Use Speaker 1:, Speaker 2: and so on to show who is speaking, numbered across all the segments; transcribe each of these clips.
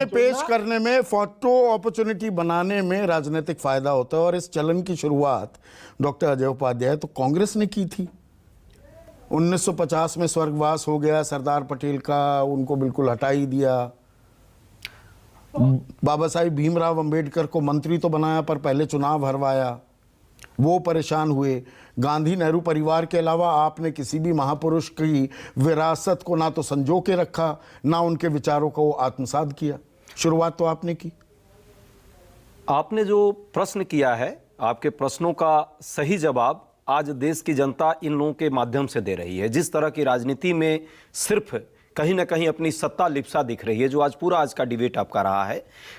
Speaker 1: पेश करने में, फोटो अपॉर्चुनिटी बनाने में राजनीतिक फायदा होता है। और इस चलन की शुरुआत डॉक्टर अजय उपाध्याय तो कांग्रेस ने की थी। 1950 में स्वर्गवास हो गया सरदार पटेल का, उनको बिल्कुल हटा ही दिया। बाबा साहिब भीमराव अंबेडकर को मंत्री तो बनाया पर पहले चुनाव हरवाया, वो परेशान हुए। गांधी नेहरू परिवार के अलावा आपने किसी भी महापुरुष की विरासत को ना तो संजो के रखा, ना उनके विचारों को आत्मसात किया। शुरुआत तो आपने की।
Speaker 2: आपने जो प्रश्न किया है, आपके प्रश्नों का सही जवाब आज देश की जनता इन लोगों के माध्यम से दे रही है। जिस तरह की राजनीति में सिर्फ कहीं ना कहीं अपनी सत्ता लिप्सा दिख रही है, जो आज का डिबेट आपका रहा है,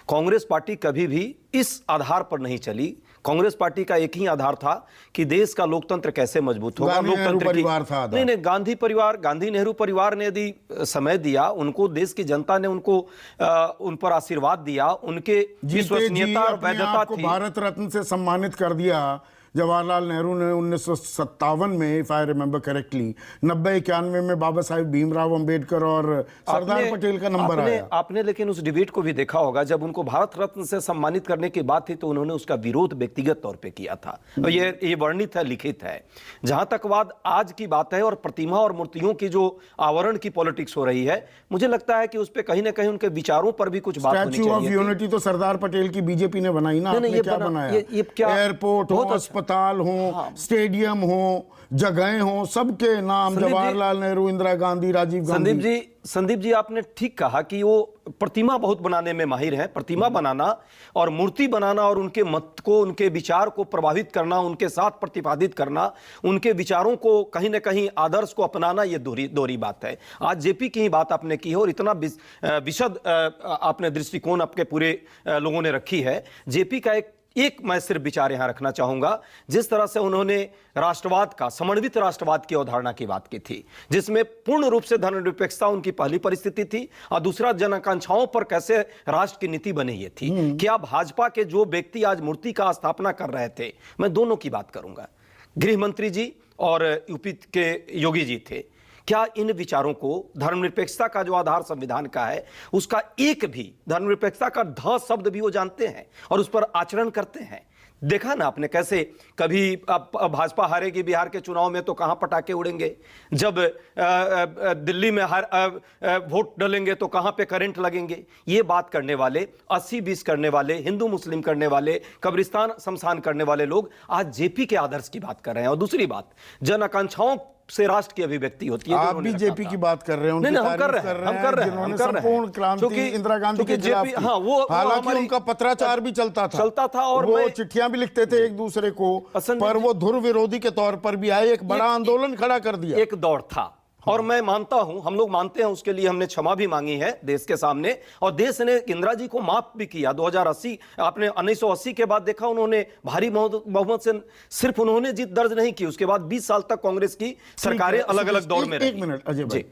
Speaker 2: कांग्रेस पार्टी कभी भी इस आधार पर नहीं चली। कांग्रेस पार्टी का एक ही आधार था कि देश का लोकतंत्र कैसे मजबूत होगा। लोकतंत्र परिवार था। नहीं, गांधी नेहरू परिवार ने यदि समय दिया, उनको देश की जनता ने उनको उन पर आशीर्वाद दिया, उनके विश्वसनीयता और वैधता थी।
Speaker 1: भारत रत्न से सम्मानित कर दिया जवाहरलाल नेहरू ने 1957 में, इफ आई रिमेंबर करेक्टली। 90-91 में बाबा साहिब भीमराव अंबेडकर और सरदार पटेल का नंबर आया।
Speaker 2: आपने लेकिन उस डिबेट को भी देखा होगा, जब उनको भारत रत्न से सम्मानित करने की बात थी तो उन्होंने उसका विरोध व्यक्तिगत तौर पे किया था। और ये वर्णित है, लिखित है। जहां तक बात आज की बात है और प्रतिमा और मूर्तियों की जो आवरण की पॉलिटिक्स हो रही है, मुझे लगता है कि उस पर कहीं ना कहीं उनके विचारों पर भी कुछ बात होनी चाहिए।
Speaker 1: स्टैच्यू ऑफ यूनिटी तो सरदार पटेल की बीजेपी ने बनाई ना।
Speaker 2: ये क्या बनाया?
Speaker 1: एयरपोर्ट हो, अस्पताल हो, स्टेडियम हो, जगहें हो, सबके नाम जवाहरलाल नेहरू, इंदिरा गांधी, राजीव गांधी।
Speaker 2: संदीप जी, आपने ठीक कहा कि वो प्रतिमा बहुत बनाने में माहिर है। प्रतिमा बनाना और मूर्ति बनाना और उनके मत को, उनके विचार को प्रभावित करना, उनके साथ प्रतिपादित करना, उनके विचारों को कहीं ना कहीं आदर्श को अपनाना, ये दोहरी बात है। आज जेपी की ही बात आपने की है और इतना विशद आपने दृष्टिकोण आपके पूरे लोगों ने रखी है। जेपी का एक मैं सिर्फ विचार यहां रखना चाहूंगा। जिस तरह से उन्होंने राष्ट्रवाद का, समन्वित राष्ट्रवाद की अवधारणा की बात की थी, जिसमें पूर्ण रूप से धर्मनिरपेक्षता उनकी पहली परिस्थिति थी, और दूसरा जन आकांक्षाओं पर कैसे राष्ट्र की नीति बनी ये थी। क्या भाजपा के जो व्यक्ति आज मूर्ति का स्थापना कर रहे थे, मैं दोनों की बात करूंगा, गृह मंत्री जी और यूपी के योगी जी थे, क्या इन विचारों को, धर्मनिरपेक्षता का जो आधार संविधान का है, उसका एक भी धर्मनिरपेक्षता का ध शब्द भी वो जानते हैं और उस पर आचरण करते हैं? देखा ना आपने कैसे कभी भाजपा हारेगी बिहार के चुनाव में तो कहां पटाखे उड़ेंगे, जब दिल्ली में वोट डालेंगे तो कहां पे करंट लगेंगे। ये बात करने वाले, 80-20 करने वाले, हिंदू मुस्लिम करने वाले, कब्रिस्तान शमशान करने वाले लोग आज जेपी के आदर्श की बात कर रहे हैं। और दूसरी बात, जन आकांक्षाओं से राष्ट्र की अभिव्यक्ति होती है।
Speaker 1: आप भी जेपी की बात कर रहे हैं,
Speaker 2: नहीं, हम कर रहे हैं
Speaker 1: संपूर्ण क्रांति इंदिरा गांधी के खिलाफ की।
Speaker 2: हाँ, वो
Speaker 1: हालांकि उनका पत्राचार भी चलता था और वो चिट्ठियां भी लिखते थे एक दूसरे को, पर वो धुर विरोधी के तौर पर भी आए, एक बड़ा आंदोलन खड़ा कर दिया।
Speaker 2: एक दौर था और मैं मानता हूं, हम लोग मानते हैं, उसके लिए हमने क्षमा भी मांगी है देश के सामने, और देश ने इंदिरा जी को माफ भी किया। 2080 आपने 1980 के बाद देखा, उन्होंने भारी बहुमत से सिर्फ उन्होंने जीत दर्ज नहीं की, उसके बाद 20 साल तक कांग्रेस की सरकारें अलग अलग दौर में रही।
Speaker 1: एक मिनट अजय भाई,